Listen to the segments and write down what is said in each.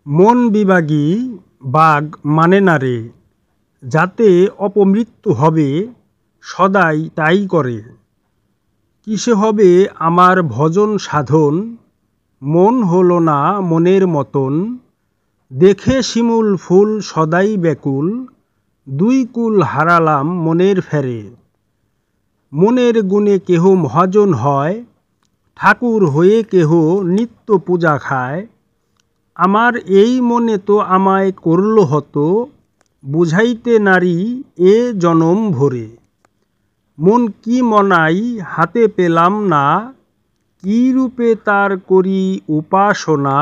মন বিভাগী বাঘ মানে না রে, যাতে অপমৃত্যু হবে সদাই তাই করে। কিসে হবে আমার ভজন সাধন, মন হলো না মনের মতন। দেখে শিমুল ফুল সদাই ব্যাকুল, দুই কুল হারালাম মনের ফেরে। মনের গুণে কেহ মহাজন হয়, ঠাকুর হয়ে কেহ নিত্য পূজা খায়। আমার এই মনে তো আমায় করল হত, বুঝাইতে নারী এ জনম ভরে। মন কি মনাই হাতে পেলাম না, কি রূপে তার করি উপাসনা।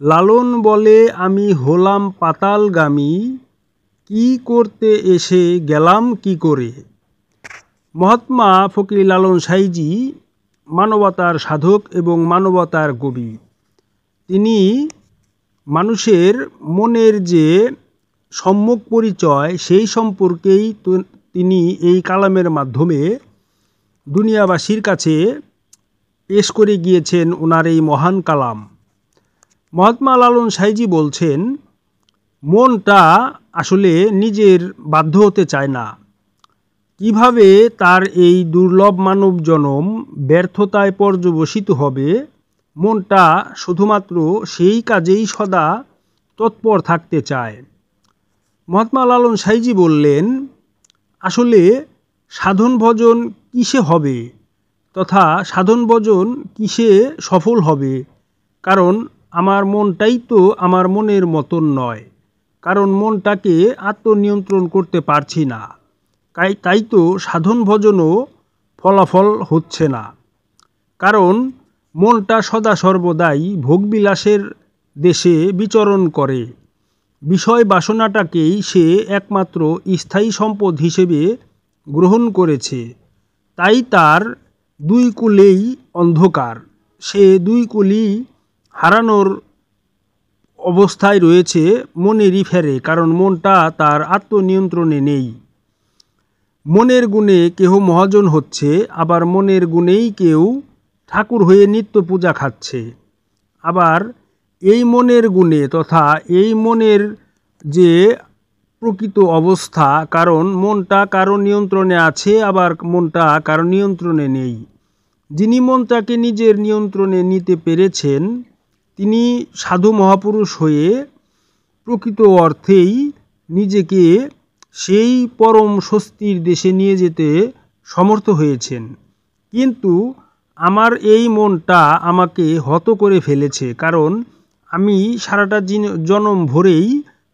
লালন বলে আমি হলাম পাতালগামী, কি করতে এসে গেলাম কি করে। মহাত্মা ফকির লালন সাঁইজি মানবতার সাধক এবং মানবতার কবি। তিনি মানুষের মনের যে সম্যক পরিচয় সেই সম্পর্কেই তিনি এই কালামের মাধ্যমে দুনিয়াবাসীর কাছে পেশ করে গিয়েছেন ওনার এই মহান কালাম। মহাত্মা লালন সাঁইজি বলছেন, মনটা আসলে নিজের বাধ্য হতে চায় না। কিভাবে তার এই দুর্লভ মানব জনম ব্যর্থতায় পর্যবসিত হবে, মনটা শুধুমাত্র সেই কাজেই সদা তৎপর থাকতে চায়। মহাত্মা লালন সাঁইজি বললেন, আসলে সাধন ভজন কিসে হবে তথা সাধন ভজন কিসে সফল হবে, কারণ আমার মনটাই তো আমার মনের মতন নয়। কারণ মনটাকে আত্মনিয়ন্ত্রণ করতে পারছি না, তাই তো সাধন ভজনও ফলাফল হচ্ছে না। কারণ মনটা সদা সর্বদাই ভোগবিলাসের দেশে বিচরণ করে। বিষয় বাসনাটাকেই সে একমাত্র স্থায়ী সম্পদ হিসেবে গ্রহণ করেছে। তাই তার দুই কূলেই অন্ধকার, সে দুই কূলই হারানোর অবস্থায় রয়েছে মনেরই ফেরে, কারণ মনটা তার আত্মনিয়ন্ত্রণে নেই। মনের গুণে কেহ মহাজন হচ্ছে, আবার মনের গুণেই কেউ ঠাকুর হয়ে নিত্য পূজা খাচ্ছে। আবার এই মনের গুণে তথা এই মনের যে প্রকৃত অবস্থা, কারণ মনটা কারো নিয়ন্ত্রণে আছে, আবার মনটা কারো নিয়ন্ত্রণে নেই। যিনি মনটাকে নিজের নিয়ন্ত্রণে নিতে পেরেছেন তিনি সাধু মহাপুরুষ হয়ে প্রকৃত অর্থেই নিজেকে সেই পরম স্বস্তির দেশে নিয়ে যেতে সমর্থ হয়েছেন। কিন্তু আমার এই মনটা আমাকে হত করে ফেলেছে, কারণ আমি সারাটা জনম ভরেই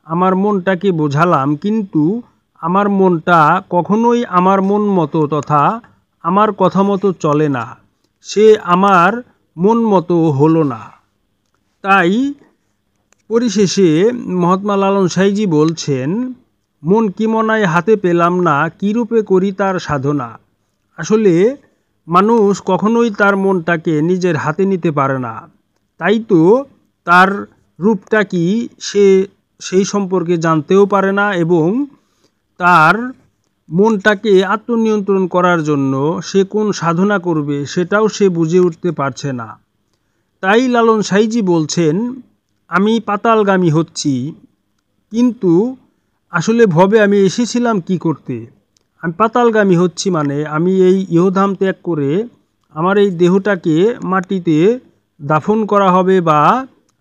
আমার মনটাকে বোঝালাম, কিন্তু আমার মনটা কখনোই আমার মন মতো তথা আমার কথা মতো চলে না, সে আমার মন মতো হলো না। তাই পরিশেষে মহাত্মা লালন সাঁইজি বলছেন, মন কি মনায় হাতে পেলাম না, কী রূপে করি তার সাধনা। আসলে মানুষ কখনোই তার মনটাকে নিজের হাতে নিতে পারে না, তাই তো তার রূপটা কি সে সেই সম্পর্কে জানতেও পারে না, এবং তার মনটাকে আত্মনিয়ন্ত্রণ করার জন্য সে কোন সাধনা করবে সেটাও সে বুঝে উঠতে পারছে না। তাই লালন সাঁইজি বলছেন, আমি পাতালগামী হচ্ছি, কিন্তু আসলে ভবে আমি এসেছিলাম কি করতে। আমি পাতালগামী হচ্ছি মানে আমি এই ইহধাম ত্যাগ করে আমার এই দেহটাকে মাটিতে দাফন করা হবে বা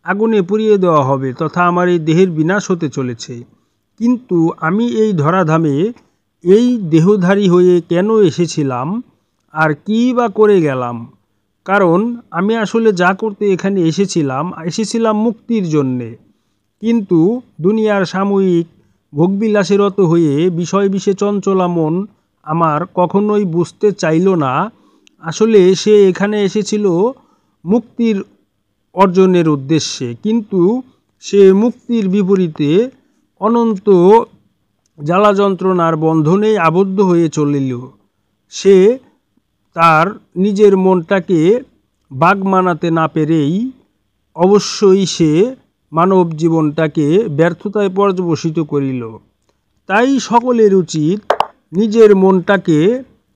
আগুনে পুড়িয়ে দেওয়া হবে, তথা আমার এই দেহের বিনাশ হতে চলেছে। কিন্তু আমি এই ধরাধামে এই দেহধারী হয়ে কেন এসেছিলাম আর কী বা করে গেলাম। কারণ আমি আসলে যা করতে এখানে এসেছিলাম মুক্তির জন্যে। কিন্তু দুনিয়ার সাময়িক ভোগবিলাসেরত হয়ে বিষয় বিষে চঞ্চলা মন আমার কখনোই বুঝতে চাইল না আসলে সে এখানে এসেছিল মুক্তির অর্জনের উদ্দেশ্যে, কিন্তু সে মুক্তির বিপরীতে অনন্ত জ্বালা যন্ত্রণার বন্ধনে আবদ্ধ হয়ে চলিল। সে তার নিজের মনটাকে বাগ মানাতে না পেরেই অবশ্যই সে মানব জীবনটাকে ব্যর্থতায় পর্যবসিত করিল। তাই সকলের উচিত নিজের মনটাকে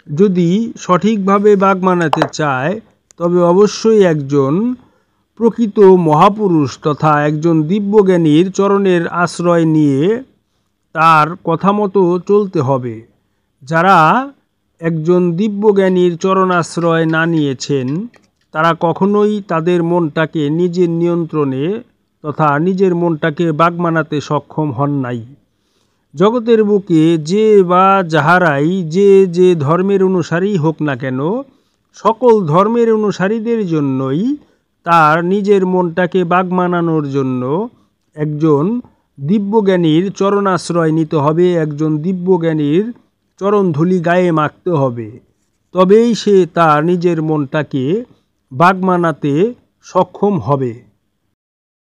যদি সঠিকভাবে বাগ মানাতে চায় তবে অবশ্যই একজন প্রকৃত মহাপুরুষ তথা একজন দিব্যজ্ঞানীর চরণের আশ্রয় নিয়ে তার কথা মতো চলতে হবে। যারা একজন দিব্যজ্ঞানীর চরণাশ্রয় না নিয়েছেন তারা কখনোই তাদের মনটাকে নিজের নিয়ন্ত্রণে তথা নিজের মনটাকে বাগ মানাতে সক্ষম হন নাই। জগতের বুকে যে বা যাহারাই যে ধর্মের অনুসারী হোক না কেন, সকল ধর্মের অনুসারীদের জন্যই তার নিজের মনটাকে বাগ মানানোর জন্য একজন দিব্যজ্ঞানীর চরণাশ্রয় নিতে হবে, একজন দিব্যজ্ঞানীর চরণধূলি গায়ে মাখতে হবে। তবেই সে তার নিজের মনটাকে বাগ মানাতে সক্ষম হবে।